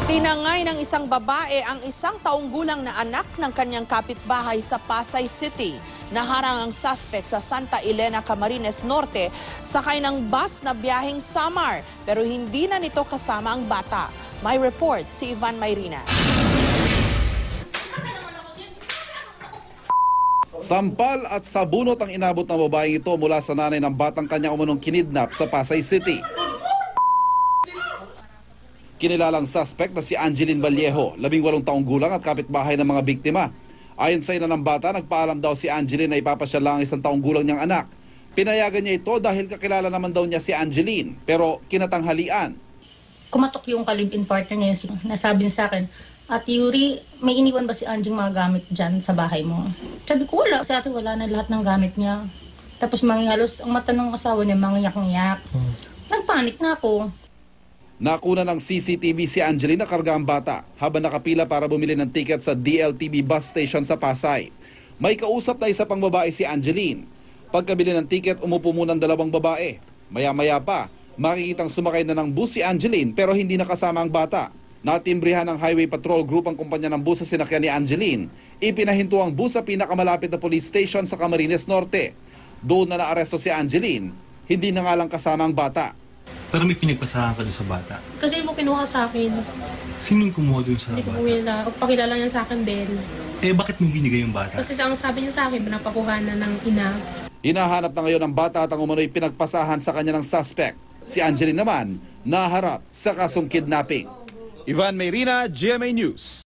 Tinangay ng isang babae ang isang taong gulang na anak ng kanyang kapitbahay sa Pasay City. Naharang ang suspect sa Santa Elena, Camarines Norte sakay ng bus na biyaheng Samar pero hindi na nito kasama ang bata. May report si Ivan Mayrina. Sampal at sabunot ang inabot ng babaeng ito mula sa nanay ng batang kanyang umunong kinidnap sa Pasay City. Kinilalang suspect na si Angeline Vallejo, 18 taong gulang at kapitbahay ng mga biktima. Ayon sa ina ng bata, nagpaalam daw si Angeline na ipapasyal lang ang 1 taong gulang niyang anak. Pinayagan niya ito dahil kakilala naman daw niya si Angeline, pero kinatanghalian. Kumatok yung ka-live-in partner niya, nasabi niya sa akin, "At Yuri, may iniwan ba si Anjing mga gamit dyan sa bahay mo?" Sabi ko, wala. Sa atin, wala na lahat ng gamit niya. Tapos halos ang mata ng asawa niya, mangiyak-ngiyak. Nagpanik na ako. Nakuna ng CCTV si Angeline na karga ang bata habang nakapila para bumili ng ticket sa DLTV bus station sa Pasay. May kausap na isa pang babae si Angeline. Pagkabili ng ticket, umupo muna ang 2 babae. Maya-maya pa, makikitang sumakay na ng bus si Angeline pero hindi nakasama ang bata. Natimbrihan ng Highway Patrol Group ang kumpanya ng bus sa sinakyan ni Angeline. Ipinahinto ang bus sa pinakamalapit na police station sa Camarines Norte. Doon na naaresto si Angeline, hindi na nga lang kasama ang bata. Pero may pinagpasahan ka doon sa bata. Kasi mo kinuha sa akin. Sinong kumuha doon sa Hindi ko bata? kilala. Pagpakilala niya sa akin, Ben. Eh bakit mo binigay yung bata? Kasi ang sabi niya sa akin, pinapakuha na ng ina. Hinahanap na ngayon ang bata at ang umano'y pinagpasahan sa kanya ng suspect. Si Angeline naman, naharap sa kasong kidnapping. Ivan Mayrina, GMA News.